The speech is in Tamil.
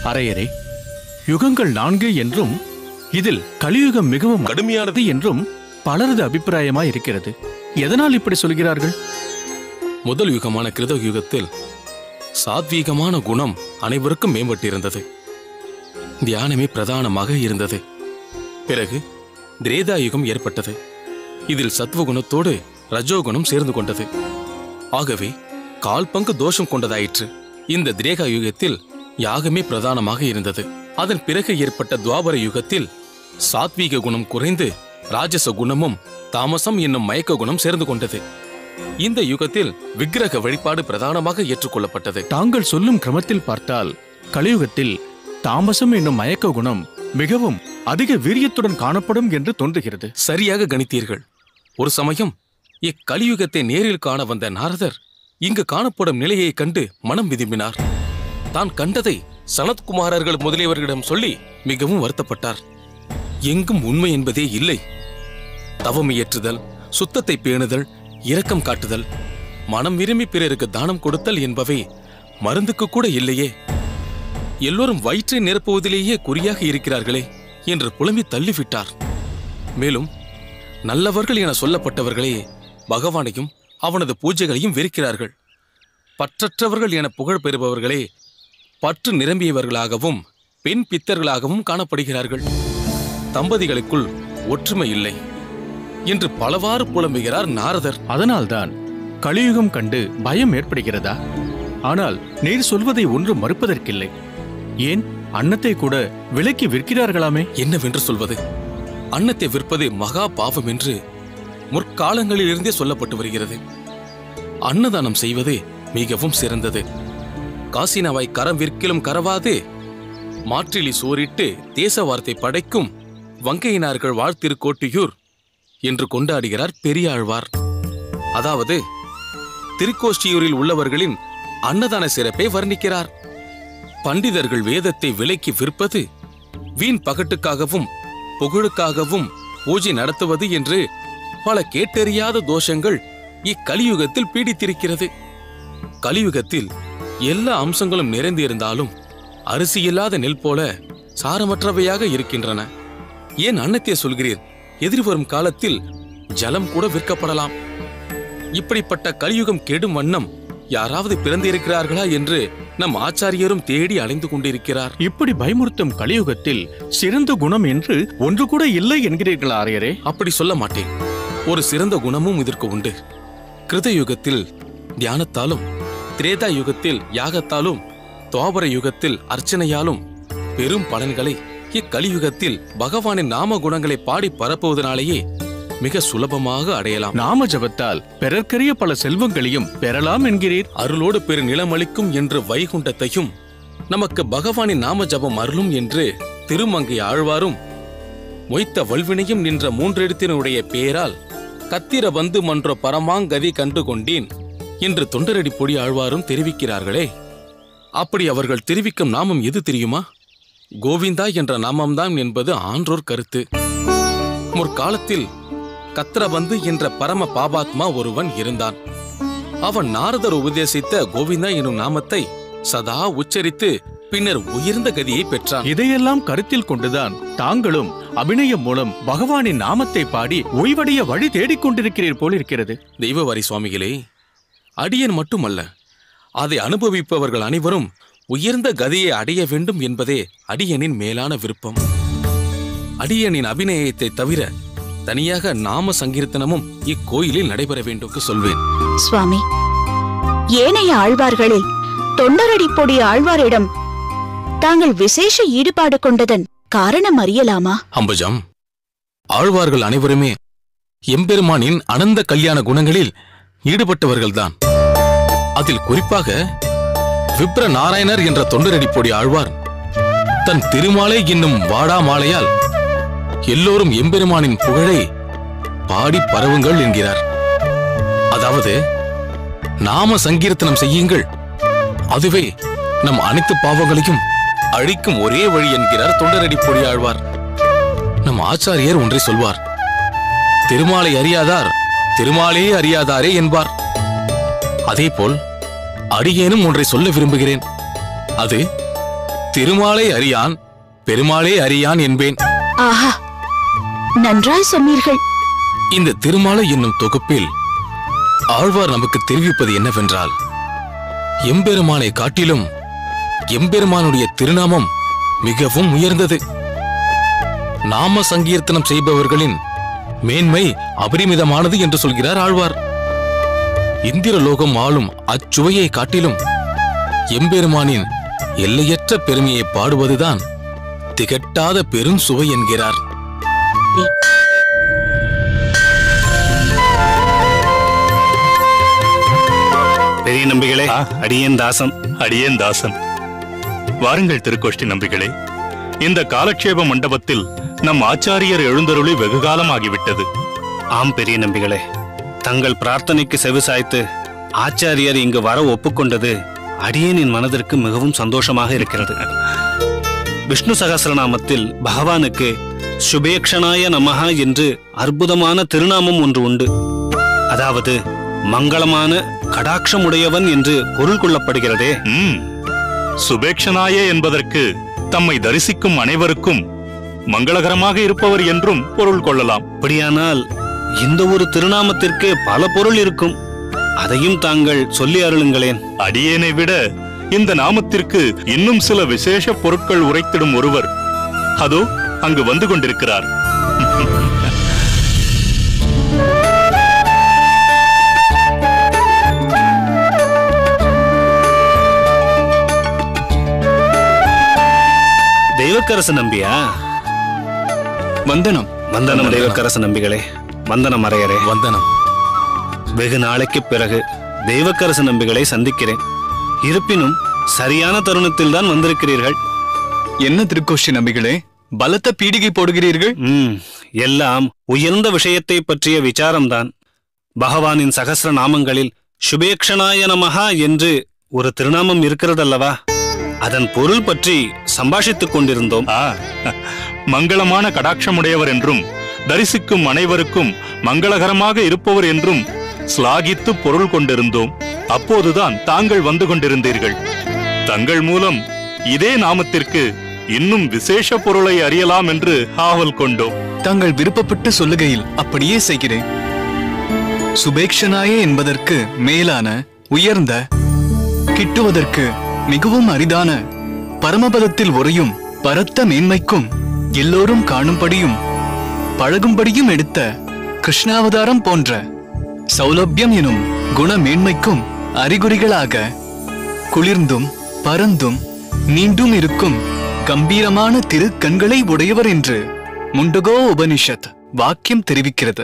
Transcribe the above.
அரையரே, யுகங்கள் 4 என்றும் இதில் கலியுகம் மிகவும் கடுமையானது என்றும் பலரது அபிப்பிராயமாய் இருக்கிறது. எதனால் இப்படி சொல்கிறார்கள்? முதல் யுகமான கிருத யுகத்தில் சாத்வீகமான குணம் அனைவருக்கும் மேம்பட்டிருந்தது. தியானமே பிரதானமாக இருந்தது. பிறகு திரேதா யுகம் ஏற்பட்டது. இதில் சத்வகுணத்தோடு ரஜோகுணம் சேர்ந்து கொண்டது. ஆகவே 1/4 பங்கு தோஷம் கொண்டதாயிற்று. இந்த திரேகா யுகத்தில் யாகமே பிரதானமாக இருந்தது. அதன் பிறகு ஏற்பட்ட துவாபர யுகத்தில் சாத்வீக குணம் குறைந்து ராஜச குணமும் தாமசம் என்னும் மயக்க குணம் சேர்ந்து கொண்டது. இந்த யுகத்தில் விக்கிரக வழிபாடு பிரதானமாக ஏற்றுக்கொள்ளப்பட்டது. தாங்கள் சொல்லும் கிரமத்தில் பார்த்தால் கலியுகத்தில் தாமசம் என்னும் மயக்க குணம் மிகவும் அதிக வீரியத்துடன் காணப்படும் என்று தோன்றுகிறது. சரியாக கணித்தீர்கள். ஒரு சமயம் இக்கலியுகத்தை நேரில் காண வந்த நாரதர் இங்கு காணப்படும் நிலையை கண்டு மனம் விரும்பினார். தான் கண்டதை சனத்குமாரர்கள் முதலியவர்களிடம் சொல்லி மிகவும் வருத்தப்பட்டார். எங்கும் உண்மை என்பதே இல்லை. தவமியற்றுதல், சுத்தத்தை பேணுதல், இரக்கம் காட்டுதல், மனம் விரும்பி பிறருக்கு தானம் கொடுத்தல் என்பவை மருந்துக்கு கூட இல்லையே. எல்லோரும் வயிற்றை நிரப்புவதிலேயே குறியாக இருக்கிறார்களே என்று புலம்பி தள்ளிவிட்டார். மேலும் நல்லவர்கள் என சொல்லப்பட்டவர்களே பகவானையும் அவனது பூஜைகளையும் வெறுக்கிறார்கள். பற்றற்றவர்கள் என புகழ் பெறுபவர்களே பற்று நிரம்பியவர்களாகவும் பெண் பித்தர்களாகவும் காணப்படுகிறார்கள். தம்பதிகளுக்குள் ஒற்றுமை இல்லை என்று பலவாறு புலம்புகிறார் நாரதர். அதனால்தான் கலியுகம் கண்டு பயம் ஏற்படுகிறதா? ஆனால் நீர் சொல்வதை ஒன்றும் மறுப்பதற்கில்லை. ஏன் அன்னத்தை கூட விலைக்கு விற்கிறார்களாமே? என்னவென்று சொல்வது? அன்னத்தை விற்பது மகா பாவம் என்று முற்காலங்களிலிருந்தே சொல்லப்பட்டு வருகிறது. அன்னதானம் செய்வது மிகவும் சிறந்தது. காசினவாய் கரம் விற்கிலும் கரவாது, மாற்றிலி சோறிட்டு தேச வார்த்தை படைக்கும் வங்கையினார்கள் வாழ்த்திருக்கோட்டியூர் என்று கொண்டாடுகிறார் பெரியாழ்வார். அதாவது திருக்கோஷ்டியூரில் உள்ளவர்களின் அன்னதான சிறப்பை வர்ணிக்கிறார். பண்டிதர்கள் வேதத்தை விலைக்கு விற்பது வீண் பகட்டுக்காகவும் புகழுக்காகவும் பூஜை நடத்துவது என்று பல கேட்டறியாத தோஷங்கள் இக்கலியுகத்தில் பீடித்திருக்கிறது. கலியுகத்தில் எல்லா அம்சங்களும் நிறைந்திருந்தாலும் அரிசியில்லாத நெல் போல சாரமற்றவையாக இருக்கின்றன. ஏன் அன்னத்தை சொல்கிறீர்? எதிர்வரும் காலத்தில் ஜலம் கூட விற்கப்படலாம். இப்படிப்பட்ட கலியுகம் கெடும் வண்ணம் யாராவது பிறந்திருக்கிறார்களா என்று நம் ஆச்சாரியரும் தேடி அலைந்து கொண்டிருக்கிறார். இப்படி பயமுறுத்தும் கலியுகத்தில் சிறந்த குணம் என்று ஒன்று கூட இல்லை என்கிறீர்கள் ஆரியரே? அப்படி சொல்ல மாட்டேன். ஒரு சிறந்த குணமும் இதற்கு உண்டு. கிருத யுகத்தில் தியானத்தாலும், திரேதா யுகத்தில் யாகத்தாலும், துவாபர யுகத்தில் அர்ச்சனையாலும் பெரும் பலன்களை இக்கலியுகத்தில் பகவானின் நாம குணங்களை பாடி பரப்புவதனாலேயே மிக சுலபமாக அடையலாம். நாம ஜபத்தால் பிறர்க்கரிய பல செல்வங்களையும் பெறலாம் என்கிறீர். அருளோடு பெரு நிலமளிக்கும் என்று வைகுண்டத்தையும் நமக்கு பகவானின் நாம ஜபம் அருளும் என்று திருமங்கை ஆழ்வாரும், மொய்த்த வல்வினையும் நின்ற 3 எழுத்தினுடைய பேரால் கத்திர வந்து மன்ற பரமாங்கதி கண்டு கொண்டேன் என்று தொண்டரடி பொடி ஆழ்வாரும் தெரிவிக்கிறார்களே. அப்படி அவர்கள் தெரிவிக்கும் நாமம் எது தெரியுமா? கோவிந்தா என்ற நாமம்தான் என்பது ஆன்றோர் கருத்து. முற்காலத்தில் கத்திரபந்து என்ற பரம பாபாத்மா ஒருவன் இருந்தான். அவன் நாரதர் உபதேசித்த கோவிந்தா எனும் நாமத்தை சதா உச்சரித்து பின்னர் உயர்ந்த கதியை பெற்றான். இதையெல்லாம் கருத்தில் கொண்டுதான் தாங்களும் அபிநயம் மூலம் பகவானின் நாமத்தை பாடி ஓய்வடைய வழி தேடிக்கொண்டிருக்கிறீர் போலிருக்கிறது. தெய்வவாரி சுவாமிகளே, அடியன் மட்டுமல்ல, அதை அனுபவிப்பவர்கள் அனைவரும் உயர்ந்த கதியை அடைய வேண்டும் என்பதே அடியனின் மேலான விருப்பம். அடியனின் அபிநயத்தை தவிர தனியாக நாம சங்கீர்த்தனமும் இக்கோயிலில் நடைபெற வேண்டும் சொல்வேன். சுவாமி, ஏனைய ஆழ்வார்களில் தொண்டரடி பொடி ஆழ்வாரிடம் தாங்கள் விசேஷ ஈடுபாடு கொண்டதன் காரணம் அறியலாமா? அம்புஜம், ஆழ்வார்கள் அனைவருமே எம்பெருமானின் அனந்த கல்யாண குணங்களில் ஈடுபட்டவர்கள்தான். அதில் குறிப்பாக விப்ர நாராயணர் என்ற தொண்டரடி பொடி ஆழ்வார் தன் திருமாலை என்னும் வாடா மாலையால் எல்லோரும் எம்பெருமானின் புகழை பாடி பரவுங்கள் என்கிறார். அதாவது நாம சங்கீர்த்தனம் செய்யுங்கள், அதுவே நம் அனைத்து பாவங்களையும் அழிக்கும் ஒரே வழி என்கிறார் தொண்டரடி பொடி ஆழ்வார். நம் ஆச்சாரியர் ஒன்றை சொல்வார், திருமாலை அறியாதார் திருமாலே அறியாதாரே என்பார். அதேபோல் அடியேனும் ஒன்றை சொல்ல விரும்புகிறேன். அது திருமாலை அறியான் பெருமாளே அறியான் என்பேன். ஆஹா, நன்றாய் சொன்னீர்கள். இந்த திருமாலை என்னும் தொகுப்பில் ஆழ்வார் நமக்கு தெரிவிப்பது என்னவென்றால், எம்பெருமானை காட்டிலும் எம்பெருமானுடைய திருநாமம் மிகவும் உயர்ந்தது. நாம சங்கீர்த்தனம் செய்பவர்களின் மேன்மை அபரிமிதமானது என்று சொல்கிறார் ஆழ்வார். இந்திரலோகம் ஆளும் அச்சுவையை காட்டிலும் எம்பெருமானின் எல்லையற்ற பெருமையை பாடுவதுதான் திகட்டாத பெரும் சுவை என்கிறார். பெரிய நம்பிகளே, அடியேன் தாசன். வாருங்கள் திருக்கோஷ்டி நம்பிகளே. இந்த காலக்ஷேப மண்டபத்தில் நம் ஆச்சாரியர் எழுந்தருளி வெகு காலமாகிவிட்டது. ஆம் பெரிய நம்பிகளே, தங்கள் பிரார்த்தனைக்கு செவிசாய்த்து ஆச்சாரியர் இங்கு வர ஒப்புக்கொண்டது அடியேனின் மனதிற்கு மிகவும் சந்தோஷமாக இருக்கிறது. விஷ்ணு சகஸ்ரநாமத்தில் பகவானுக்கு சுபேக்ஷனாய நமஹா என்று அற்புதமான திருநாமம் ஒன்று உண்டு. அதாவது மங்களமான கடாட்சமுடையவன் என்று பொருள் கொள்ளப்படுகிறதே. சுபேக்ஷனாய என்பதற்கு தம்மை தரிசிக்கும் அனைவருக்கும் மங்களகரமாக இருப்பவர் என்றும் பொருள் கொள்ளலாம். அப்படியானால் இந்த ஒரு திருநாமத்திற்கு பல பொருள் இருக்கும். அதையும் தாங்கள் சொல்லி அருளுங்களேன். அடியேனை விட இந்த நாமத்திற்கு இன்னும் சில விசேஷ பொருட்கள் உரைத்திடும் ஒருவர் அதோ அங்கு வந்து கொண்டிருக்கிறார். தெய்வக்கரசு நம்பியா? வந்தனம். வந்தனம் தெய்வக்கரசு நம்பிகளே. வந்தனம் அரையரே. வந்தனம். வெகு நாளைக்கு பிறகு தெய்வக்கரசு நம்பிகளை சந்திக்கிறேன். இருப்பினும் சரியான தருணத்தில் தான் வந்திருக்கிறீர்கள். என்ன திருக்கோஷ்டி நம்பிகளே, பலத்த பீடிகை போடுகிறீர்கள்? எல்லாம் உயர்ந்த விஷயத்தை பற்றிய விசாரம்தான். பகவானின் சகஸ்ர நாமங்களில் சுபேக்ஷனாய நமஹா என்று ஒரு திருநாமம் இருக்கிறதல்லவா, அதன் பொருள் பற்றி சம்பாஷித்துக் கொண்டிருந்தோம். மங்களமான கடாட்சமுடையவர் என்றும் தரிசிக்கும் அனைவருக்கும் மங்களகரமாக இருப்பவர் என்றும் ஸ்லாகித்து பொருள் கொண்டிருந்தோம். அப்போதுதான் தாங்கள் வந்து கொண்டிருந்தீர்கள். தங்கள் மூலம் இதே நாமத்திற்கு இன்னும் விசேஷ பொருளை அறியலாம் என்று ஆவல் கொண்டோம். தாங்கள் விருப்பப்பட்டு சொல்லுகையில் அப்படியே செய்கிறேன். சுபேக்ஷனாய என்பதற்கு மேலான, உயர்ந்த, கிட்டுவதற்கு மிகவும் அரிதான, பரமபதத்தில் உறையும் பரத்த மேன்மைக்கும் எல்லோரும் காணும்படியும் பழகும்படியும் எடுத்த கிருஷ்ணாவதாரம் போன்ற சௌலபியம் எனும் குண மேன்மைக்கும் அறிகுறிகளாக குளிர்ந்தும் பரந்தும் நீண்டும் இருக்கும் கம்பீரமான திரு கண்களை உடையவர் என்று முண்டகோ உபனிஷத் வாக்கியம் தெரிவிக்கிறது.